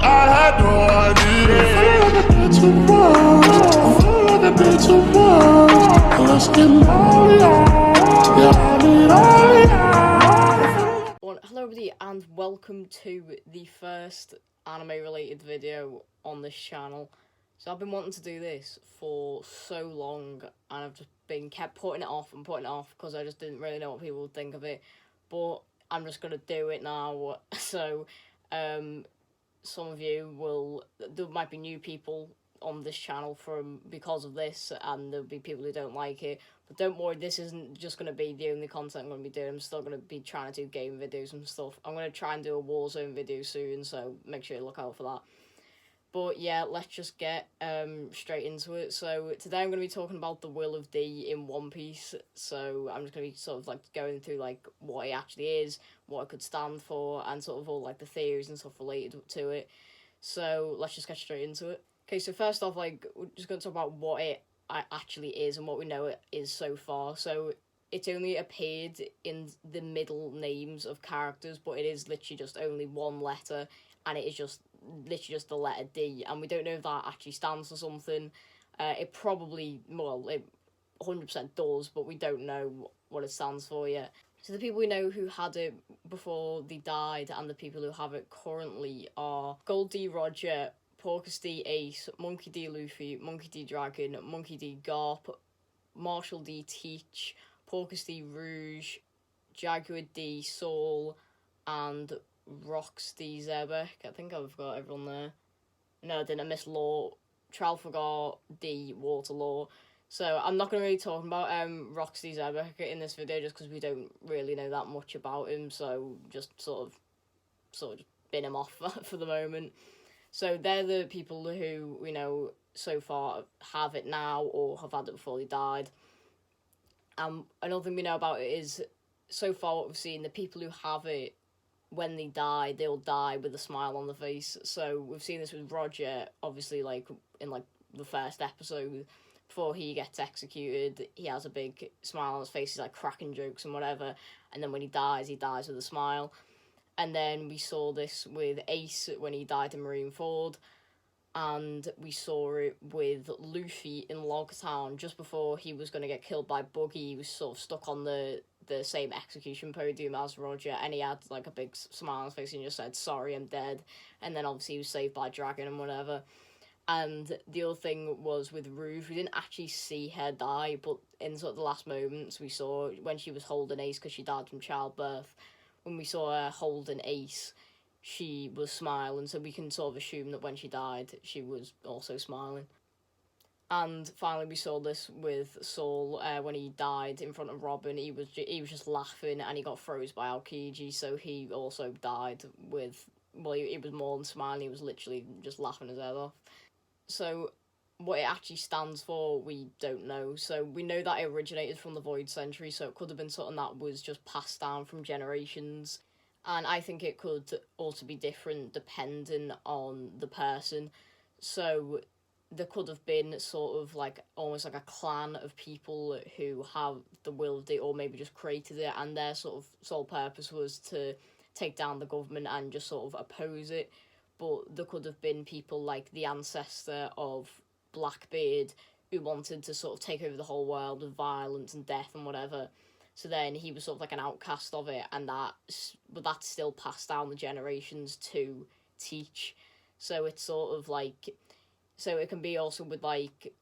I had no idea. I feel like a bit too much. I feel like a bit too much. Let's get molly on. Yeah, I need all Well, hello everybody and welcome to the first anime related video on this channel. So I've been wanting to do this for so long and I've just been kept putting it off because I just didn't really know what people would think of it, but I'm just gonna do it now. So some of you there might be new people on this channel because of this, and there'll be people who don't like it. But don't worry, this isn't just going to be the only content I'm going to be doing. I'm still going to be trying to do game videos and stuff. I'm going to try and do a Warzone video soon, so make sure you look out for that. But yeah, let's just get straight into it. So today I'm going to be talking about the Will of D in One Piece. So I'm just going to be sort of like going through like what it actually is, what it could stand for, and sort of all like the theories and stuff related to it. So let's just get straight into it. Okay, so first off, like, we're just going to talk about what it actually is and what we know it is so far. So it's only appeared in the middle names of characters, but it is literally just only one letter, and it is just literally just the letter D, and we don't know if that actually stands for something. It probably, it 100% does, but we don't know what it stands for yet. So the people we know who had it before they died and the people who have it currently are Gold D Roger, Porcus D Ace, Monkey D Luffy, Monkey D Dragon, Monkey D Garp, Marshall D Teach, Porcus D Rouge, Jaguar D Soul, and Rox D Zebek. I think I've got everyone there. No, I didn't. I missed Law, Trafalgar D Waterloo. So I'm not going to really talk about Roxy Zebek in this video just because we don't really know that much about him. So just sort of bin him off for the moment. So they're the people who we know so far have it now or have had it before they died. Another thing we know about it is, so far what we've seen, the people who have it, when they die, they'll die with a smile on the face. So we've seen this with Roger, obviously, like in like the first episode, before he gets executed, he has a big smile on his face, he's like cracking jokes and whatever, and then when he dies with a smile. And then we saw this with Ace when he died in Marineford, and we saw it with Luffy in Logtown just before he was going to get killed by Buggy. He was sort of stuck on the same execution podium as Roger, and he had like a big smile on his face and just said, "Sorry, I'm dead." And then obviously he was saved by Dragon and whatever. And the other thing was with Rouge, we didn't actually see her die, but in sort of the last moments we saw when she was holding Ace because she died from childbirth. When we saw her holding Ace, she was smiling, so we can sort of assume that when she died, she was also smiling. And finally, we saw this with Saul when he died in front of Robin. He was just laughing, and he got froze by Aokiji, so he also died with. Well, he was more than smiling; he was literally just laughing his head off. So what it actually stands for, we don't know. So we know that it originated from the Void Century, so it could have been something that was just passed down from generations. And I think it could also be different depending on the person. So there could have been sort of like almost like a clan of people who have the will of it, or maybe just created it, and their sort of sole purpose was to take down the government and just sort of oppose it. But there could have been people like the ancestor of Blackbeard who wanted to sort of take over the whole world with violence and death and whatever. So then he was sort of like an outcast of it, and that's still passed down the generations to Teach. So it's sort of like, so it can be also with like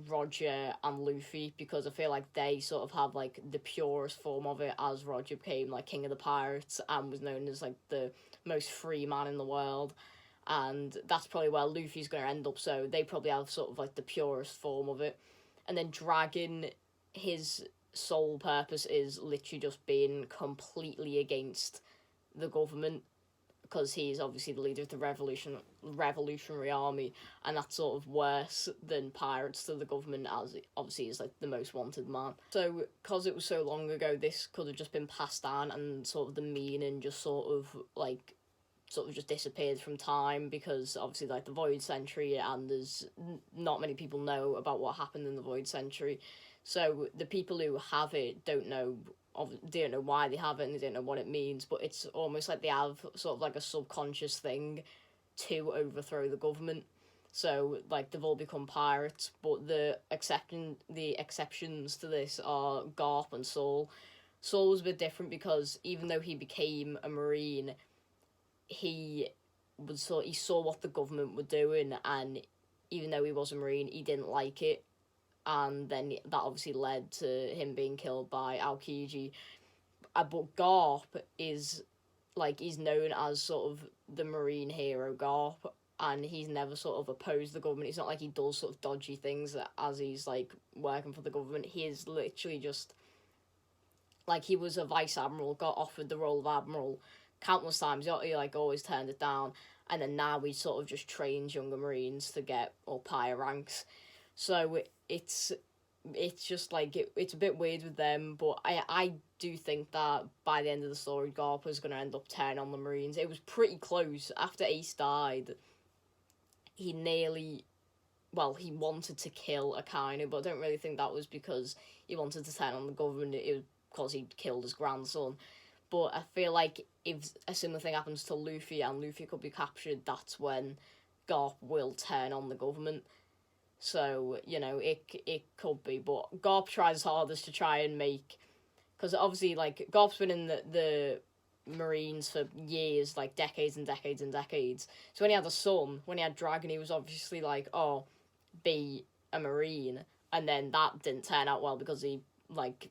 Roger and Luffy, because I feel like they sort of have like the purest form of it, as Roger became like king of the pirates and was known as like the most free man in the world. And that's probably where Luffy's going to end up, so they probably have sort of like the purest form of it. And then Dragon, his sole purpose is literally just being completely against the government, because he's obviously the leader of the revolutionary army, and that's sort of worse than pirates to the government, as it obviously is like the most wanted man. So because it was so long ago, this could have just been passed down, and sort of the meaning just sort of just disappeared from time, because obviously like the Void Century, and there's not many people know about what happened in the Void Century. So the people who have it don't know why they have it, and they don't know what it means, but it's almost like they have sort of like a subconscious thing to overthrow the government. So, like, they've all become pirates, but the exceptions to this are Garp and Saul. Saul was a bit different because even though he became a Marine, he saw what the government were doing, and even though he was a Marine, he didn't like it, and then that obviously led to him being killed by Aokiji. But Garp is, like, he's known as sort of the Marine hero, Garp, and he's never sort of opposed the government. It's not like he does sort of dodgy things as he's, like, working for the government. He is literally just, like, he was a vice admiral, got offered the role of admiral countless times. He like, always turned it down, and then now he sort of just trains younger Marines to get up higher ranks. So it's just, like, it's a bit weird with them, but I do think that by the end of the story, Garp was going to end up turning on the Marines. It was pretty close. After Ace died, he wanted to kill Akainu, but I don't really think that was because he wanted to turn on the government. It was because he killed his grandson. But I feel like if a similar thing happens to Luffy and Luffy could be captured, that's when Garp will turn on the government. So, you know, it could be. But Garp tries his hardest to try and make... Because obviously, like, Garp's been in the Marines for years, like, decades and decades and decades. So when he had a son, when he had Dragon, he was obviously like, oh, be a Marine. And then that didn't turn out well because he, like,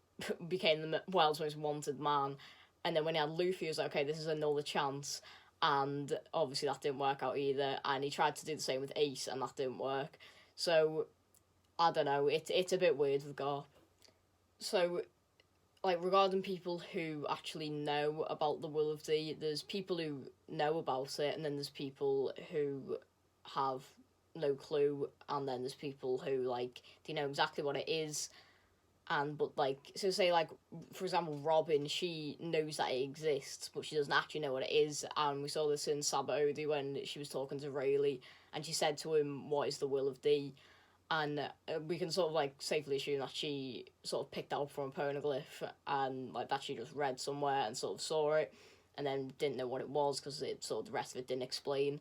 became the world's most wanted man. And then when he had Luffy, he was like, okay, this is another chance. And obviously that didn't work out either. And he tried to do the same with Ace, and that didn't work. So, I don't know, it's a bit weird with Garp. So, like, regarding people who actually know about the Will of D, there's people who know about it, and then there's people who have no clue, and then there's people who, like, they know exactly what it is, but, like, so say, like, for example, Robin, she knows that it exists, but she doesn't actually know what it is, and we saw this in Sabaody when she was talking to Rayleigh, and she said to him, what is the Will of D? And we can sort of, like, safely assume that she sort of picked that up from a poneglyph, and, like, that she just read somewhere and sort of saw it, and then didn't know what it was, because it sort of the rest of it didn't explain.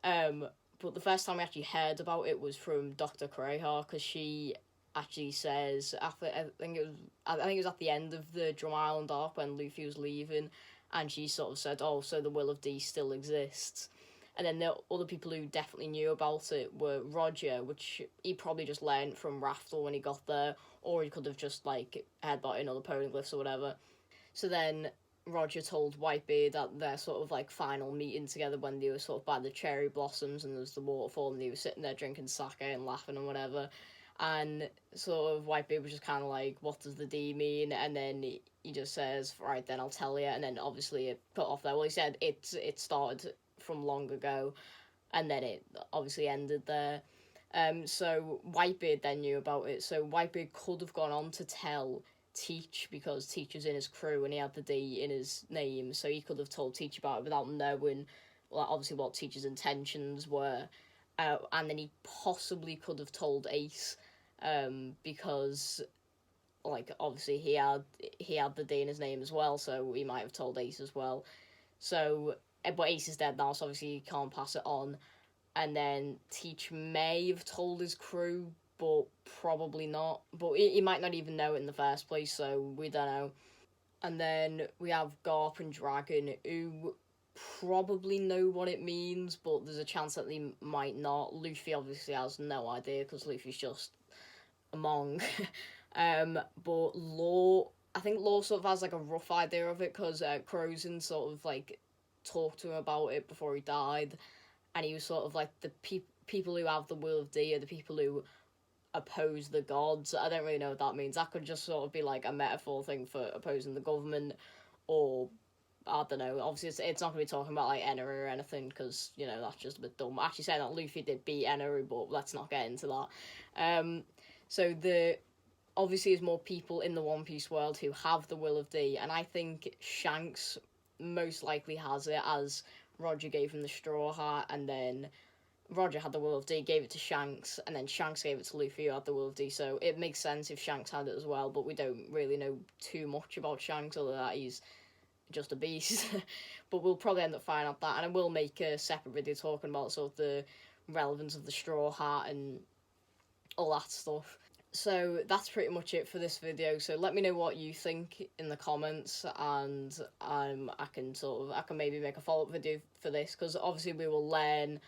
But the first time we actually heard about it was from Dr. Kureha, because she actually says, after, I think it was at the end of the Drum Island arc when Luffy was leaving, and she sort of said, oh, so the Will of D still exists. And then the other people who definitely knew about it were Roger, which he probably just learned from Raftel when he got there, or he could have just, like, heard about it in other poneglyphs or whatever. So then Roger told Whitebeard at their sort of, like, final meeting together when they were sort of by the cherry blossoms and there was the waterfall and they were sitting there drinking sake and laughing and whatever. And sort of Whitebeard was just kind of like, what does the D mean? And then he just says, right, then I'll tell you. And then obviously it cut off there. Well, he said it started from long ago, and then it obviously ended there. So Whitebeard then knew about it. So Whitebeard could have gone on to tell Teach, because Teach was in his crew and he had the D in his name, so he could have told Teach about it without knowing, well, obviously what Teach's intentions were. And then he possibly could have told Ace, because, like, obviously he had the D in his name as well, so he might have told Ace as well. So, but Ace is dead now, so obviously he can't pass it on. And then Teach may have told his crew, but probably not. But he might not even know it in the first place, so we don't know. And then we have Garp and Dragon, who probably know what it means, but there's a chance that they might not. Luffy obviously has no idea, because Luffy's just a monk. But Law, I think Law sort of has, like, a rough idea of it, because Crozin sort of, like, talked to him about it before he died, and he was sort of like, the people who have the Will of D are the people who oppose the gods. I don't really know what that means. That could just sort of be, like, a metaphor thing for opposing the government, or I don't know. Obviously, it's not going to be talking about, like, Eneru or anything, because, you know, that's just a bit dumb. Actually saying that Luffy did beat Eneru, but let's not get into that. So obviously there's more people in the One Piece world who have the Will of D, and I think Shanks most likely has it, as Roger gave him the straw hat, and then Roger had the Will of D, gave it to Shanks, and then Shanks gave it to Luffy, who had the Will of D, so it makes sense if Shanks had it as well, but we don't really know too much about Shanks, other than that he's just a beast. But we'll probably end up finding out that, and I will make a separate video talking about sort of the relevance of the Straw Hat and all that stuff. So that's pretty much it for this video. So let me know what you think in the comments, and I can maybe make a follow-up video for this, because obviously we will learn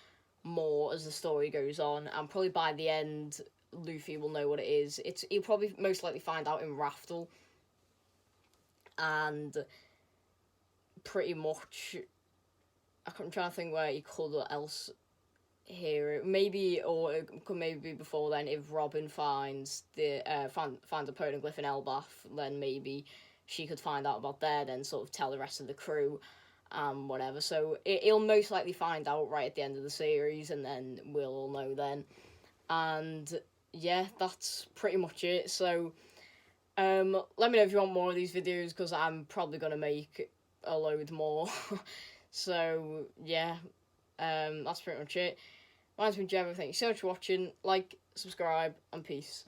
more as the story goes on, and probably by the end Luffy will know what it is. He'll probably most likely find out in Raftel, and pretty much I'm trying to think where he could else hear it. Maybe, or it could maybe be before then, if Robin finds the finds a poneglyph in Elbaf, then maybe she could find out about there, then sort of tell the rest of the crew, whatever. So he'll most likely find out right at the end of the series, and then we'll all know then. And yeah, that's pretty much it. So let me know if you want more of these videos, because I'm probably gonna make a load more. So yeah, that's pretty much it. My name's been Jeff. Thank you so much for watching. Like, subscribe, and peace.